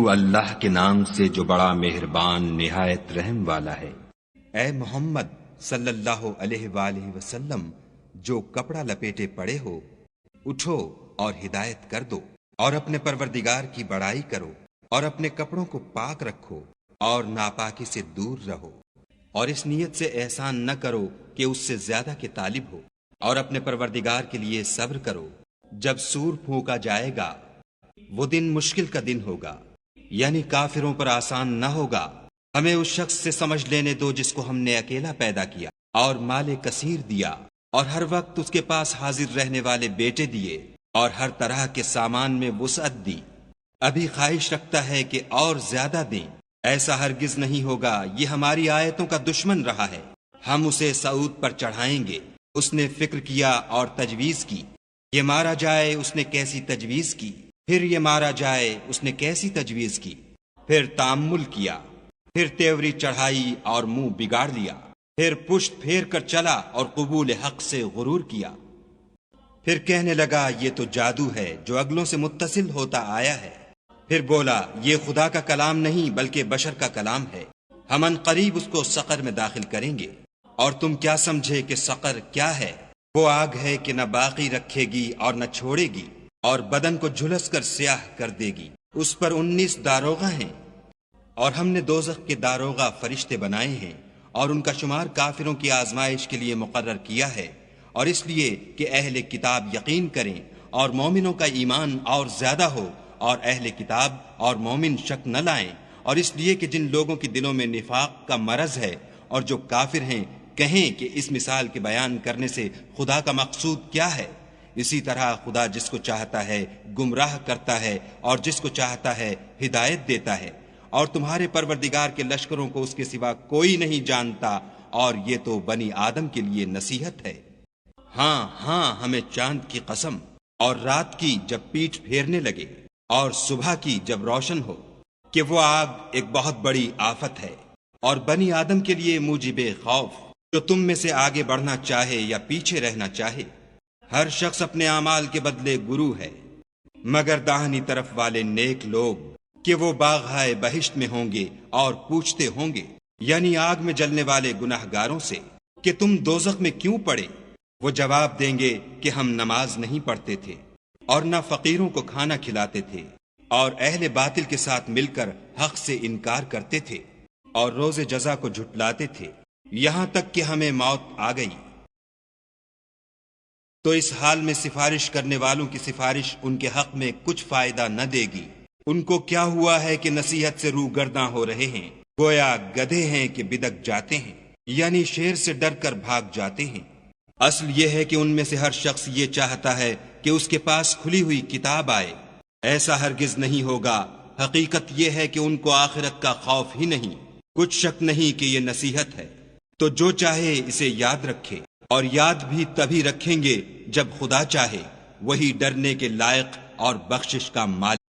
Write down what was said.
شروع اللہ کے نام سے جو بڑا مہربان نہایت رحم والا ہے۔ اے محمد صلی اللہ علیہ وآلہ وسلم، جو کپڑا لپیٹے پڑے ہو، اٹھو اور ہدایت کر دو اور اپنے پروردگار کی بڑائی کرو اور اپنے کپڑوں کو پاک رکھو اور ناپاکی سے دور رہو، اور اس نیت سے احسان نہ کرو کہ اس سے زیادہ کے طالب ہو، اور اپنے پروردگار کے لیے صبر کرو۔ جب سور پھونکا جائے گا وہ دن مشکل کا دن ہوگا، یعنی کافروں پر آسان نہ ہوگا۔ ہمیں اس شخص سے سمجھ لینے دو جس کو ہم نے اکیلا پیدا کیا اور مال کثیر دیا، اور ہر وقت اس کے پاس حاضر رہنے والے بیٹے دیے، اور ہر طرح کے سامان میں وسعت دی۔ ابھی خواہش رکھتا ہے کہ اور زیادہ دیں، ایسا ہرگز نہیں ہوگا۔ یہ ہماری آیتوں کا دشمن رہا ہے، ہم اسے صعود پر چڑھائیں گے۔ اس نے فکر کیا اور تجویز کی، یہ مارا جائے، اس نے کیسی تجویز کی، پھر یہ مارا جائے، اس نے کیسی تجویز کی، پھر تأمل کیا، پھر تیوری چڑھائی اور منہ بگاڑ لیا، پھر پشت پھیر کر چلا اور قبول حق سے غرور کیا، پھر کہنے لگا یہ تو جادو ہے جو اگلوں سے متصل ہوتا آیا ہے، پھر بولا یہ خدا کا کلام نہیں بلکہ بشر کا کلام ہے، ہم ان قریب اس کو سقر میں داخل کریں گے۔ اور تم کیا سمجھے کہ سقر کیا ہے؟ وہ آگ ہے کہ نہ باقی رکھے گی اور نہ چھوڑے گی، اور بدن کو جھلس کر سیاہ کر دے گی۔ اس پر 19 داروغہ ہیں، اور ہم نے دوزخ کے داروغہ فرشتے بنائے ہیں، اور ان کا شمار کافروں کی آزمائش کے لیے مقرر کیا ہے، اور اس لیے کہ اہل کتاب یقین کریں اور مومنوں کا ایمان اور زیادہ ہو، اور اہل کتاب اور مومن شک نہ لائیں، اور اس لیے کہ جن لوگوں کے دلوں میں نفاق کا مرض ہے اور جو کافر ہیں کہیں کہ اس مثال کے بیان کرنے سے خدا کا مقصود کیا ہے۔ اسی طرح خدا جس کو چاہتا ہے گمراہ کرتا ہے اور جس کو چاہتا ہے ہدایت دیتا ہے، اور تمہارے پروردگار کے لشکروں کو اس کے سوا کوئی نہیں جانتا، اور یہ تو بنی آدم کے لیے نصیحت ہے۔ ہاں ہاں، ہمیں چاند کی قسم، اور رات کی جب پیٹھ پھیرنے لگے، اور صبح کی جب روشن ہو، کہ وہ آگ ایک بہت بڑی آفت ہے، اور بنی آدم کے لیے موجب خوف، جو تم میں سے آگے بڑھنا چاہے یا پیچھے رہنا چاہے۔ ہر شخص اپنے اعمال کے بدلے گرو ہے، مگر داہنی طرف والے نیک لوگ کہ وہ باغہائے بہشت میں ہوں گے، اور پوچھتے ہوں گے، یعنی آگ میں جلنے والے گناہ گاروں سے، کہ تم دوزخ میں کیوں پڑے؟ وہ جواب دیں گے کہ ہم نماز نہیں پڑھتے تھے، اور نہ فقیروں کو کھانا کھلاتے تھے، اور اہل باطل کے ساتھ مل کر حق سے انکار کرتے تھے، اور روز جزا کو جھٹلاتے تھے، یہاں تک کہ ہمیں موت آ گئی۔ تو اس حال میں سفارش کرنے والوں کی سفارش ان کے حق میں کچھ فائدہ نہ دے گی۔ ان کو کیا ہوا ہے کہ نصیحت سے روگرداں ہو رہے ہیں، گویا گدھے ہیں کہ بدک جاتے ہیں، یعنی شیر سے ڈر کر بھاگ جاتے ہیں۔ اصل یہ ہے کہ ان میں سے ہر شخص یہ چاہتا ہے کہ اس کے پاس کھلی ہوئی کتاب آئے، ایسا ہرگز نہیں ہوگا۔ حقیقت یہ ہے کہ ان کو آخرت کا خوف ہی نہیں، کچھ شک نہیں کہ یہ نصیحت ہے۔ تو جو چاہے اسے یاد رکھے، اور یاد بھی تبھی رکھیں گے جب خدا چاہے، وہی ڈرنے کے لائق اور بخشش کا مالک